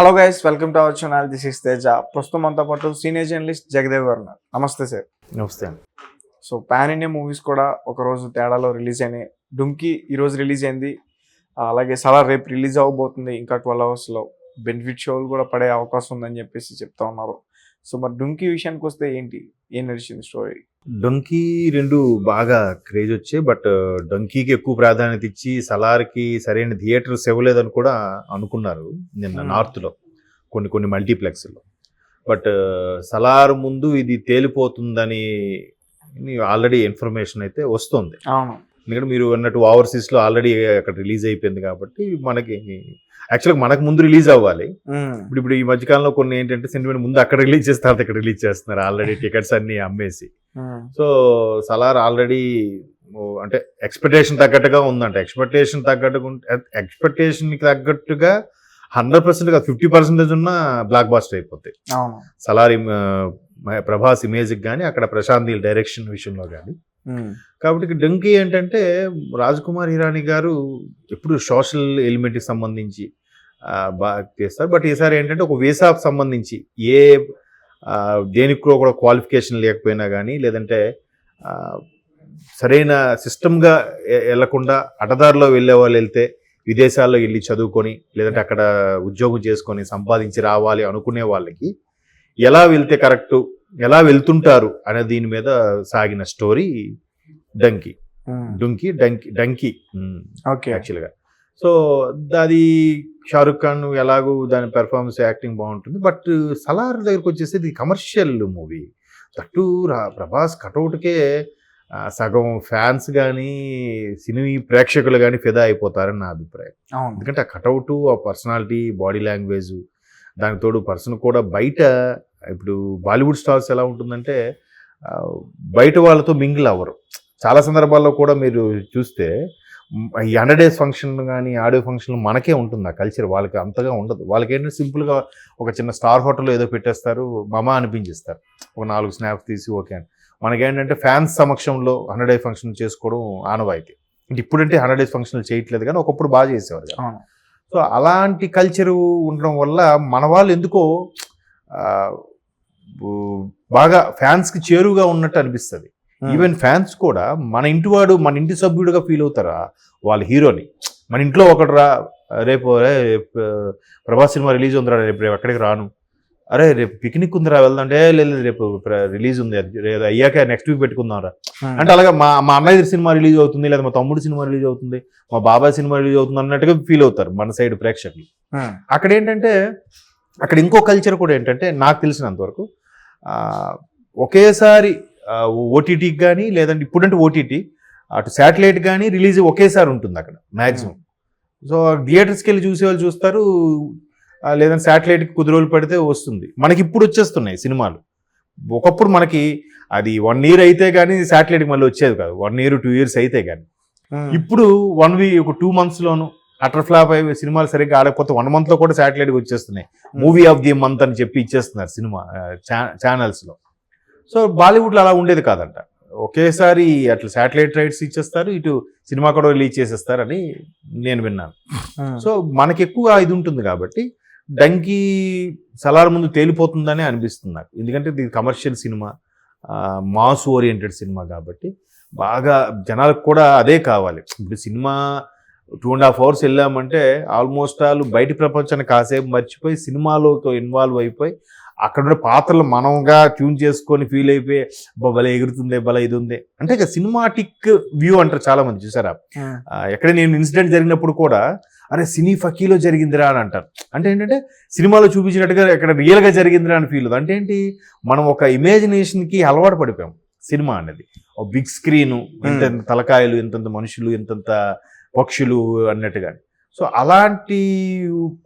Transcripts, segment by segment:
Hello guys, welcome to our channel. This is Teja. ప్రస్తుతం మనతో పాటు సీనియర్ జర్నలిస్ట్ జగదేవ్ గారు ఉన్నారు. నమస్తే సార్. నమస్తే అండి. సో పాన్ ఇండియా మూవీస్ కూడా ఒకరోజు తేడాలో రిలీజ్ అయినాయి. డుంకీ ఈరోజు రిలీజ్ అయింది, అలాగే సలార్ రేపు రిలీజ్ అవ్వబోతుంది. ఇంకా 12 అవర్స్లో బెనిఫిట్ షోలు కూడా పడే అవకాశం ఉందని చెప్పేసి చెప్తా ఉన్నారు. సో మరి డుంకీ విషయానికి వస్తే ఏం నడిచింది స్టోరీ? డొంకీ రెండు బాగా క్రేజ్ వచ్చాయి. బట్ డొంకీకి ఎక్కువ ప్రాధాన్యత ఇచ్చి సలార్కి సరైన థియేటర్స్ ఇవ్వలేదని కూడా అనుకున్నారు నిన్న నార్త్లో కొన్ని మల్టీప్లెక్స్లో. బట్ సలార్ ముందు ఇది తేలిపోతుందని ఆల్రెడీ ఇన్ఫర్మేషన్ అయితే వస్తుంది. అవును, ఎందుకంటే మీరు అన్నట్టు ఓవర్సీస్లో ఆల్రెడీ అక్కడ రిలీజ్ అయిపోయింది కాబట్టి మనకి యాక్చువల్గా మనకు ముందు రిలీజ్ అవ్వాలి. ఇప్పుడు ఈ మధ్యకాలంలో కొన్ని ఏంటంటే సెంటిమెంట్ ముందు అక్కడ రిలీజ్ చేస్తారు, ఇక్కడ రిలీజ్ చేస్తున్నారు ఆల్రెడీ టికెట్స్ అన్ని అమ్మేసి. సో సలార్ ఆల్రెడీ అంటే ఎక్స్పెక్టేషన్ తగ్గట్టుగా ఉందంట. ఎక్స్పెక్టేషన్ తగ్గట్టుగా 100% 50% ఉన్న బ్లాక్ బాస్టర్ అయిపోతాయి సలార్. ప్రభాస్ ఇమేజ్కి కానీ అక్కడ ప్రశాంత్ నీల్ డైరెక్షన్ విషయంలో కానీ. కాబట్టి డొంకీ ఏంటంటే రాజ్కుమార్ హిరానీ గారు ఎప్పుడు సోషల్ ఎలిమెంట్కి సంబంధించి బాగా చేస్తారు. బట్ ఈసారి ఏంటంటే ఒక వీసాకు సంబంధించి దేనికి కూడా క్వాలిఫికేషన్ లేకపోయినా కానీ, లేదంటే సరైన సిస్టమ్గా వెళ్లకుండా అడ్డదారిలో వెళ్ళే వాళ్ళు వెళ్తే విదేశాల్లో వెళ్ళి చదువుకొని లేదంటే అక్కడ ఉద్యోగం చేసుకొని సంపాదించి రావాలి అనుకునే వాళ్ళకి ఎలా వెళ్తే కరెక్టు, ఎలా వెళ్తుంటారు అనే దీని మీద సాగిన స్టోరీ డంకీ. యాక్చువల్గా సో అది షారుఖ్ ఖాన్ ఎలాగూ దాని పెర్ఫార్మెన్స్ యాక్టింగ్ బాగుంటుంది. బట్ సలార్ దగ్గరకు వచ్చేసి ఇది కమర్షియల్ మూవీ. అటు ప్రభాస్ కటౌట్కే సగం ఫ్యాన్స్ కానీ సినీ ప్రేక్షకులు కానీ ఫిదా అయిపోతారని నా అభిప్రాయం. ఎందుకంటే ఆ కటౌటు, ఆ పర్సనాలిటీ, బాడీ లాంగ్వేజ్, దానికి తోడు పర్సన్ కూడా బయట ఇప్పుడు బాలీవుడ్ స్టార్స్ ఎలా ఉంటుందంటే బయట వాళ్ళతో మింగిల్ అవ్వరు. చాలా సందర్భాల్లో కూడా మీరు చూస్తే ఈ 100 days ఫంక్షన్ కానీ ఆడియో ఫంక్షన్ మనకే ఉంటుంది ఆ కల్చర్, వాళ్ళకి అంతగా ఉండదు. వాళ్ళకి ఏంటంటే సింపుల్గా ఒక చిన్న స్టార్ హోటల్లో ఏదో పెట్టేస్తారు, మమా అనిపించిస్తారు, ఒక 4 స్నాప్స్ తీసి ఓకే అని. మనకేంటంటే ఫ్యాన్స్ సమక్షంలో 100 days ఫంక్షన్ చేసుకోవడం ఆనవాయితీ. ఇప్పుడంటే 100 days ఫంక్షన్లు చేయట్లేదు కానీ ఒకప్పుడు బాగా చేసేవారు. సో అలాంటి కల్చరు ఉండడం వల్ల మన వాళ్ళు ఎందుకో బాగా ఫ్యాన్స్కి చేరువుగా ఉన్నట్టు అనిపిస్తుంది. ఈవెన్ ఫ్యాన్స్ కూడా మన ఇంటివాడు, మన ఇంటి సభ్యుడిగా ఫీల్ అవుతారా వాళ్ళ హీరోని. మన ఇంట్లో ఒకటి రేపు ప్రభాస్ సినిమా రిలీజ్ ఉందిరా, రేపు ఎక్కడికి రాను, అరే రేపు పిక్నిక్ ఉందిరా వెళ్దాంటే, లేదు రేపు రిలీజ్ ఉంది అయ్యాక నెక్స్ట్ వీక్ పెట్టుకుందాంరా అంటే, అలాగే మా అన్నయ్య సినిమా రిలీజ్ అవుతుంది, లేదా మా తమ్ముడు సినిమా రిలీజ్ అవుతుంది, మా బాబాయ్ సినిమా రిలీజ్ అవుతుంది అన్నట్టుగా ఫీల్ అవుతారు మన సైడ్ ప్రేక్షకులు. అక్కడ ఏంటంటే అక్కడ ఇంకో కల్చర్ కూడా ఏంటంటే నాకు తెలిసినంతవరకు ఒకేసారి ఓటీటీకి కానీ, లేదంటే ఇప్పుడంటే ఓటీటీ అటు శాటిలైట్ కానీ రిలీజ్ ఒకేసారి ఉంటుంది అక్కడ మ్యాక్సిమం. సో థియేటర్స్కి వెళ్ళి చూసే వాళ్ళు చూస్తారు, లేదంటే శాటిలైట్కి కొద్ది రోజులు పడితే వస్తుంది. మనకి ఇప్పుడు వచ్చేస్తున్నాయి సినిమాలు. ఒకప్పుడు మనకి అది 1 year అయితే కానీ శాటిలైట్కి మళ్ళీ వచ్చేది కాదు, 1 year 2 years అయితే కానీ. ఇప్పుడు 1 week, ఒక 2 monthsలోను అటర్ ఫ్లాప్ అయ్యే సినిమాలు సరిగ్గా ఆడకపోతే 1 monthలో కూడా శాటిలైట్కి వచ్చేస్తున్నాయి. మూవీ ఆఫ్ ది మంత్ అని చెప్పి ఇచ్చేస్తున్నారు సినిమా ఛానల్స్లో. సో బాలీవుడ్లో అలా ఉండేది కాదంట, ఒకేసారి అట్లా శాటిలైట్ రైట్స్ ఇచ్చేస్తారు, ఇటు సినిమా కూడా రిలీజ్ చేసేస్తారని నేను విన్నాను. సో మనకి ఎక్కువ ఇది ఉంటుంది కాబట్టి డంకీ సలార్ ముందు తేలిపోతుందని అనిపిస్తుంది నాకు. ఎందుకంటే ఇది commercial cinema, mass oriented cinema కాబట్టి బాగా జనాలకు కూడా అదే కావాలి. ఇప్పుడు సినిమా 2.5 hours వెళ్ళామంటే ఆల్మోస్ట్ ఆల్ బయట ప్రపంచాన్ని కాసేపు మర్చిపోయి సినిమాలో ఇన్వాల్వ్ అయిపోయి అక్కడ పాత్రలు మనంగా ట్యూన్ చేసుకొని ఫీల్ అయిపోయి భలే ఎగురుతుంది, భలే ఇది ఉంది అంటే ఇక సినిమాటిక్ వ్యూ అంటారు చాలా మంది. చూసారా, ఎక్కడ నేను ఇన్సిడెంట్ జరిగినప్పుడు కూడా అరే సినీ ఫకీలో జరిగిందిరా అని అంటారు. అంటే ఏంటంటే సినిమాలో చూపించినట్టుగా ఇక్కడ రియల్గా జరిగిందిరా అని ఫీల్. అంటే ఏంటి, మనం ఒక ఇమాజినేషన్కి అలవాటు పడిపోయాం. సినిమా అనేది ఒక బిగ్ స్క్రీను, ఇంతంత తలకాయలు, ఇంతంత మనుషులు, ఇంతంత పక్షులు అన్నట్టుగా. సో అలాంటి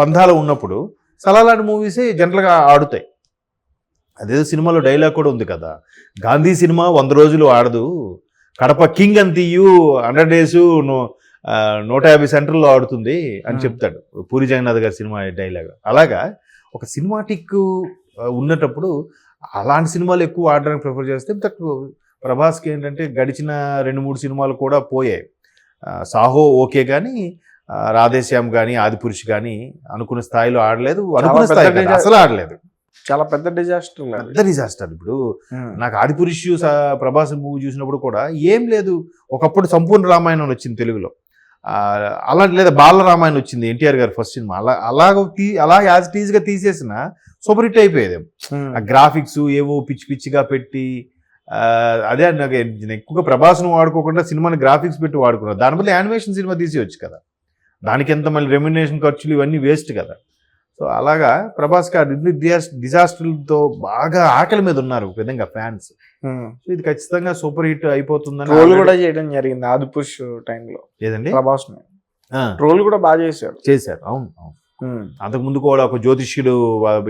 పంధాలు ఉన్నప్పుడు సలాలాంటి మూవీసే జనరల్గా ఆడుతాయి. అదేదో సినిమాలో డైలాగ్ కూడా ఉంది కదా, గాంధీ సినిమా 100 రోజులు ఆడదు, కడప కింగ్ అని తీయు 100 days 150 సెంటర్లో ఆడుతుంది అని చెప్తాడు పూరి జగన్నాథ్ గారి సినిమా డైలాగ్. అలాగా ఒక సినిమాటిక్ ఉన్నటప్పుడు అలాంటి సినిమాలు ఎక్కువ ఆడడానికి ప్రిఫర్ చేస్తే. ప్రభాస్కి ఏంటంటే గడిచిన 2-3 సినిమాలు కూడా పోయాయి. సాహో ఓకే కానీ రాధేశ్యామ్ కానీ ఆదిపురుష్ కానీ అనుకున్న స్థాయిలో ఆడలేదు, చాలా అనుకున్న పెద్ద స్థాయి కాదు, డిజాస్టర్. అసలు ఆడలేదు. చాలా పెద్ద డిజాస్టర్ పెద్ద డిజాస్టర్. ఇప్పుడు నాకు ఆదిపురుష్ ప్రభాస్ మూవీ చూసినప్పుడు కూడా ఏం లేదు, ఒకప్పుడు సంపూర్ణ రామాయణం వచ్చింది తెలుగులో, అలా లేదా బాల రామాయణం వచ్చింది ఎన్టీఆర్ గారు ఫస్ట్ సినిమా, అలా యాజ్ ఇట్ ఈజ్ గా తీసేసిన సూపర్ హిట్ అయిపోయేది. ఆ గ్రాఫిక్స్ ఏవో పిచ్చి పిచ్చిగా పెట్టి అదే నాకు ఎక్కువగా ప్రభాస్ను వాడుకోకుండా సినిమాని గ్రాఫిక్స్ పెట్టి వాడుకున్నారు. దానివల్ల యానిమేషన్ సినిమా తీసేయచ్చు కదా, దానికి ఎంత మళ్ళీ రెమ్యునేషన్ ఖర్చులు ఇవన్నీ వేస్ట్ కదా. సో అలాగా ప్రభాస్ డిజాస్టర్లతో బాగా ఆకలి మీద ఉన్నారు ఒక విధంగా ఫ్యాన్స్. సో ఇది ఖచ్చితంగా సూపర్ హిట్ అయిపోతుందని ట్రోల్ కూడా చేయడం జరిగింది ఆదిపురుష్ టైంలో. ఏదండి ప్రభాస్ ట్రోల్ కూడా బాగా చేశారు. అవును. అంతకు ముందు కూడా ఒక జ్యోతిష్యుడు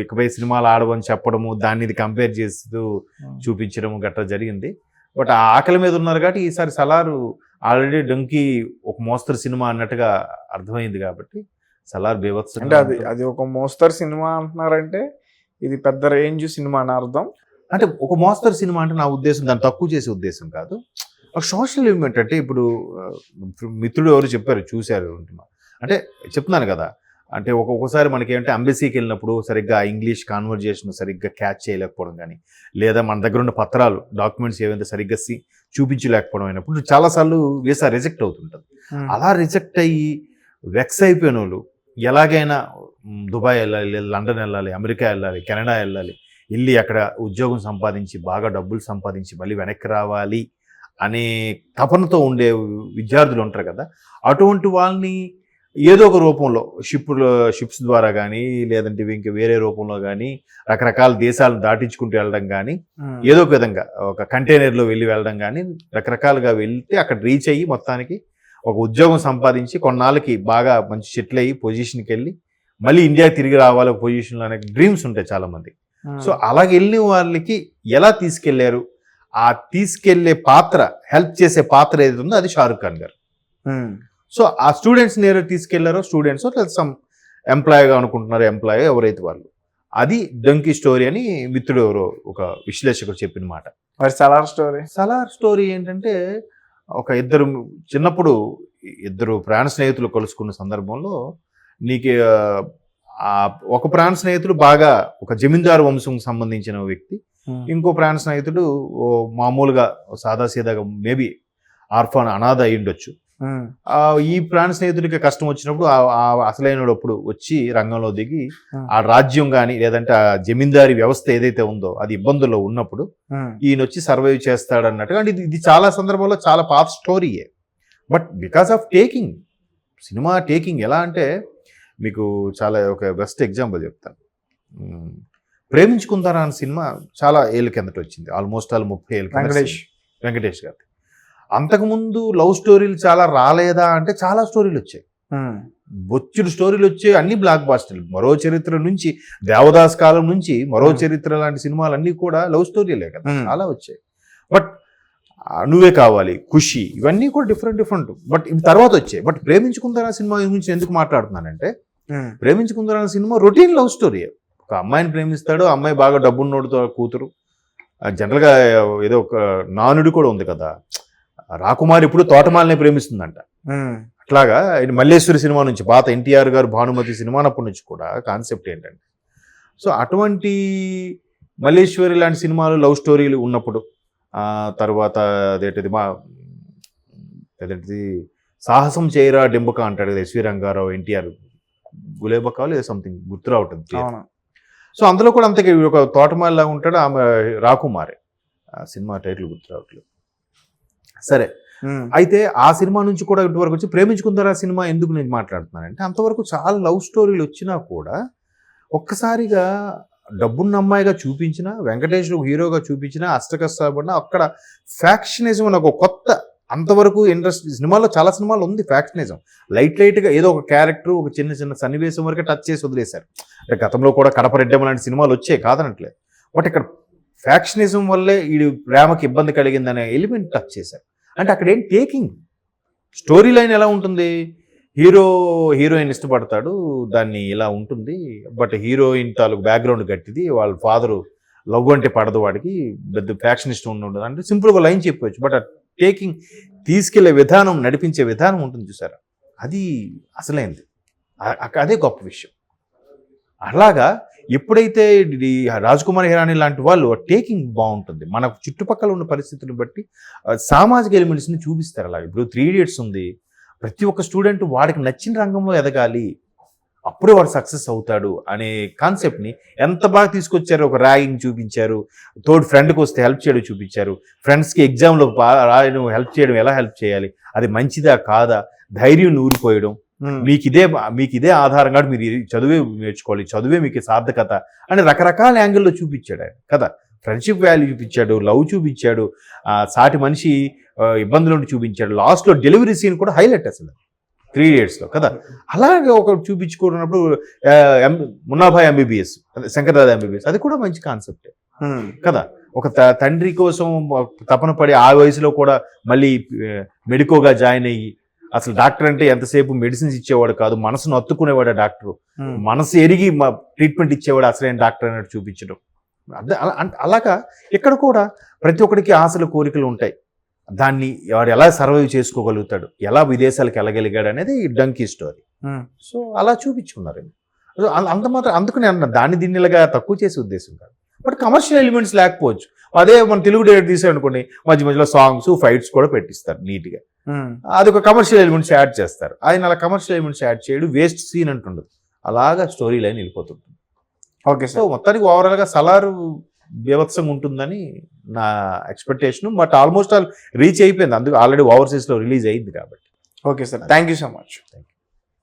ఇకపై సినిమాలు ఆడవని చెప్పడము, దాన్ని ఇది కంపేర్ చేస్తూ చూపించడము గట్రా జరిగింది. బట్ ఆ ఆకలి మీద ఉన్నారు కాబట్టి ఈసారి సలారు ఆల్రెడీ డంకీ ఒక మోస్తరు సినిమా అన్నట్టుగా అర్థమైంది కాబట్టి సలార్ బేవత్స అంటే అది ఒక మోస్తరు సినిమా అంటున్నారంటే ఇది పెద్ద రేంజ్ సినిమా అని అర్థం. అంటే ఒక మోస్తరు సినిమా అంటే నా ఉద్దేశం దాన్ని తక్కువ చేసే ఉద్దేశం కాదు, ఒక సోషల్ ఎలిమెంట్. అంటే ఇప్పుడు మిత్రుడు ఎవరు చెప్పారు చూశారు అంటే చెప్తున్నాను కదా, అంటే ఒక్కొక్కసారి మనకి ఏంటంటే అంబెసీకి వెళ్ళినప్పుడు సరిగ్గా ఇంగ్లీష్ కాన్వర్జేషన్ సరిగ్గా క్యాచ్ చేయలేకపోవడం కానీ, లేదా మన దగ్గర ఉన్న పత్రాలు డాక్యుమెంట్స్ ఏవైతే సరిగ్గా చూపించలేకపోవడం అయినప్పుడు చాలాసార్లు వీసా రిజెక్ట్ అవుతుంటుంది. అలా రిజెక్ట్ అయ్యి వెక్స్ అయిపోయిన వాళ్ళు ఎలాగైనా దుబాయ్ వెళ్ళాలి, లండన్ వెళ్ళాలి, అమెరికా వెళ్ళాలి, కెనడా వెళ్ళి అక్కడ ఉద్యోగం సంపాదించి బాగా డబ్బులు సంపాదించి మళ్ళీ వెనక్కి రావాలి అనే తపనతో ఉండే విద్యార్థులు ఉంటారు కదా, అటువంటి వాళ్ళని ఏదో ఒక రూపంలో షిప్స్ ద్వారా కానీ, లేదంటే ఇంకా వేరే రూపంలో కానీ, రకరకాల దేశాలను దాటించుకుంటూ వెళ్ళడం కానీ, ఏదో ఒక విధంగా ఒక కంటైనర్లో వెళ్ళడం కానీ, రకరకాలుగా వెళ్తే అక్కడ రీచ్ అయ్యి మొత్తానికి ఒక ఉద్యోగం సంపాదించి కొన్నాళ్ళకి బాగా మంచి సెటిల్ అయ్యి పొజిషన్కి వెళ్ళి మళ్ళీ ఇండియా తిరిగి రావాలి ఒక పొజిషన్లో అనే డ్రీమ్స్ ఉంటాయి చాలా మంది. సో అలాగే వెళ్ళిన వాళ్ళకి ఎలా తీసుకెళ్లారు, ఆ తీసుకెళ్లే పాత్ర, హెల్ప్ చేసే పాత్ర ఏది ఉందో అది షారుఖ్ ఖాన్ గారు. సో ఆ స్టూడెంట్స్ నేరు తీసుకెళ్లారో, స్టూడెంట్స్ సమ్ ఎంప్లాయీగా అనుకుంటున్నారు, ఎంప్లాయీ ఎవరైతే వాళ్ళు, అది డంకీ స్టోరీ అని మిత్రుడు ఎవరో ఒక విశ్లేషకుడు చెప్పిన మాట. మరి సలార్ స్టోరీ ఏంటంటే ఒక చిన్నప్పుడు ఇద్దరు ప్రాణ స్నేహితులు కలుసుకున్న సందర్భంలో నీకు ఒక ప్రాణ స్నేహితుడు బాగా ఒక జమీందారు వంశం సంబంధించిన వ్యక్తి, ఇంకో ప్రాణ స్నేహితుడు మామూలుగా సాదాసీదాగా మేబీ ఆర్ఫాన్ అనాథ అయి ఉండొచ్చు. ఈ ప్రాణ స్నేహితుడికి కష్టం వచ్చినప్పుడు అసలైనప్పుడు వచ్చి రంగంలో దిగి ఆ రాజ్యం కానీ లేదంటే ఆ జమీందారీ వ్యవస్థ ఏదైతే ఉందో అది ఇబ్బందుల్లో ఉన్నప్పుడు ఈయన వచ్చి సర్వైవ్ చేస్తాడన్నట్టుగా. అంటే ఇది చాలా సందర్భాల్లో చాలా పాత స్టోరీయే, but because of cinema taking ఎలా అంటే మీకు చాలా ఒక బెస్ట్ ఎగ్జాంపుల్ చెప్తాను. ప్రేమించుకుందారా అనే సినిమా చాలా ఏళ్ళ కిందట వచ్చింది, ఆల్మోస్ట్ 30 ఏళ్ళ వెంకటేష్ గారి. అంతకుముందు లవ్ స్టోరీలు చాలా రాలేదా అంటే చాలా స్టోరీలు వచ్చాయి, బొచ్చుడు స్టోరీలు వచ్చాయి, అన్ని బ్లాక్ బాస్టర్లు. మరో చరిత్ర నుంచి, దేవదాస్ కాలం నుంచి మరో చరిత్ర లాంటి సినిమాలన్నీ కూడా లవ్ స్టోరీలే కదా, చాలా వచ్చాయి. బట్ నువ్వే కావాలి, ఖుషి, ఇవన్నీ కూడా డిఫరెంట్. బట్ ఇవి తర్వాత వచ్చాయి. బట్ ప్రేమించుకుందారా సినిమా గురించి ఎందుకు మాట్లాడుతున్నానంటే, ప్రేమించుకుందారా సినిమా రొటీన్ లవ్ స్టోరీ. ఒక అమ్మాయిని ప్రేమిస్తాడు, అమ్మాయి బాగా డబ్బున్నోడితో కూతురు. జనరల్గా ఏదో ఒక నానుడి కూడా ఉంది కదా, రాకుమారి ఇప్పుడు తోటమాలని ప్రేమిస్తుందంట. అట్లాగా మల్లేశ్వరి సినిమా నుంచి, పాత ఎన్టీఆర్ గారు భానుమతి సినిమానప్పటి నుంచి కూడా కాన్సెప్ట్ ఏంటంటే, సో అటువంటి మల్లేశ్వరి లాంటి సినిమాలు లవ్ స్టోరీలు ఉన్నప్పుడు, తర్వాత అదేంటిది సాహసం చేయరా డెంబక అంటాడు కదా ఎస్వి రంగారావు, ఎన్టీఆర్ గులేబకా లేదా సంథింగ్ గుర్తు రావట్లేదు. సో అందులో కూడా అంతకే ఒక తోటమాలిలా ఉంటాడు, ఆమె రాకుమారి. సినిమా టైటిల్ గుర్తు రావట్లేదు. సరే, అయితే ఆ సినిమా నుంచి కూడా ఇంతవరకు వచ్చి ప్రేమించుకుందారా సినిమా ఎందుకు నేను మాట్లాడుతున్నానంటే, అంతవరకు చాలా లవ్ స్టోరీలు వచ్చినా కూడా ఒక్కసారిగా డబ్బున్న అమ్మాయిగా చూపించిన, వెంకటేష్ హీరోగా చూపించిన, అష్టకష్టపడిన అక్కడ ఫ్యాక్షనిజం అని ఒక కొత్త, అంతవరకు ఇండస్ట్రీ సినిమాలో చాలా సినిమాలు ఉంది ఫ్యాక్షనిజం. లైట్గా ఏదో ఒక క్యారెక్టర్, ఒక చిన్న సన్నివేశం వరకే టచ్ చేసి వదిలేశారు. అంటే గతంలో కూడా కడప రెడ్డమ్మ లాంటి సినిమాలు వచ్చాయి కాదనట్లేదు, బట్ ఇక్కడ ఫ్యాక్షనిజం వల్లే ఈ ప్రేమకి ఇబ్బంది కలిగిందనే ఎలిమెంట్ టచ్ చేశారు. అంటే అక్కడ ఏం టేకింగ్ స్టోరీ లైన్ ఎలా ఉంటుంది, హీరోయిన్ ఇష్టపడతాడు, దాన్ని ఇలా ఉంటుంది. బట్ హీరోయిన్ తాలూకు బ్యాక్గ్రౌండ్ గట్టిది, వాళ్ళ ఫాదరు లవ్ అంటే పడదు, వాడికి పెద్ద ఫ్యాక్షనిస్ట్ ఉండదు అంటే సింపుల్గా లైన్ చెప్పవచ్చు. బట్ ఆ టేకింగ్ తీసుకెళ్లే విధానం, నడిపించే విధానం ఉంటుంది చూసారా, అది అసలైంది. అదే గొప్ప విషయం. అలాగా ఎప్పుడైతే ఈ రాజ్కుమార్ హిరానీ లాంటి వాళ్ళు టేకింగ్ బాగుంటుంది, మన చుట్టుపక్కల ఉన్న పరిస్థితులను బట్టి సామాజిక ఎలిమెంట్స్ని చూపిస్తారు. అలాగే ఇప్పుడు 3 Idiots ఉంది, ప్రతి ఒక్క స్టూడెంట్ వాడికి నచ్చిన రంగంలో ఎదగాలి, అప్పుడే వాడు సక్సెస్ అవుతాడు అనే కాన్సెప్ట్ని ఎంత బాగా తీసుకొచ్చారు. ఒక ర్యాగింగ్ చూపించారు, తోడు ఫ్రెండ్కి వస్తే హెల్ప్ చేయడం చూపించారు, ఫ్రెండ్స్కి ఎగ్జామ్లో రాయడం హెల్ప్ చేయడం, ఎలా హెల్ప్ చేయాలి, అది మంచిదా కాదా, ధైర్యం నూరిపోయడం, మీకు ఇదే ఆధారంగా మీరు చదువే నేర్చుకోవాలి, చదువే మీకు సార్థకత అని రకరకాల యాంగిల్లో చూపించాడు ఆయన కదా. ఫ్రెండ్షిప్ వాల్యూ చూపించాడు, లవ్ చూపించాడు, సాటి మనిషి ఇబ్బందులు చూపించాడు. లాస్ట్లో డెలివరీ సీన్ కూడా హైలైట్ అసలు 3 Idiotsలో కదా. అలాగే ఒక చూపించుకున్నప్పుడు మున్నాభాయ్ ఎంబీబీఎస్, శంకర్దాదా ఎంబీబీఎస్, అది కూడా మంచి కాన్సెప్టే కదా. ఒక తండ్రి కోసం తపన పడి ఆ వయసులో కూడా మళ్ళీ మెడికోగా జాయిన్ అయ్యి, అసలు డాక్టర్ అంటే ఎంతసేపు మెడిసిన్స్ ఇచ్చేవాడు కాదు, మనసును అత్తుకునేవాడు డాక్టర్, మనసు ఎరిగి ట్రీట్మెంట్ ఇచ్చేవాడు అసలైన డాక్టర్ అన్నట్టు చూపించడం. అలాగా ఇక్కడ కూడా ప్రతి ఒక్కడికి ఆశలు కోరికలు ఉంటాయి, దాన్ని వాడు ఎలా సర్వైవ్ చేసుకోగలుగుతాడు, ఎలా విదేశాలకు వెళ్ళగలిగాడు అనేది డంకీ స్టోరీ. సో అలా చూపించుకున్నారు. అంత మాత్రం అందుకని అన్న దాన్ని దీనిలాగా తక్కువ చేసే ఉద్దేశం కాదు. బట్ కమర్షియల్ ఎలిమెంట్స్ లేకపోవచ్చు. అదే మన తెలుగు డైరెక్ట్ తీసాడు అనుకోండి, మధ్య మధ్యలో సాంగ్స్ ఫైట్స్ కూడా పెట్టిస్తారు నీట్గా, అదొక కమర్షియల్ ఎలిమెంట్స్ యాడ్ చేస్తారు. ఆయన అలా కమర్షియల్ ఎలిమెంట్స్ యాడ్ చేయడు, వేస్ట్ సీన్ అంటుండదు, అలాగా స్టోరీ లైన్ వెళ్ళిపోతుంటుంది. ఓకే, సో మొత్తానికి ఓవరాల్గా సలారు బీభత్సంగా ఉంటుందని నా expectation. But almost all reach అయిపోయింది, అందుకు ఆల్రెడీ ఓవర్సీస్లో రిలీజ్ అయింది కాబట్టి. Okay sir, thank you so much. Thank you.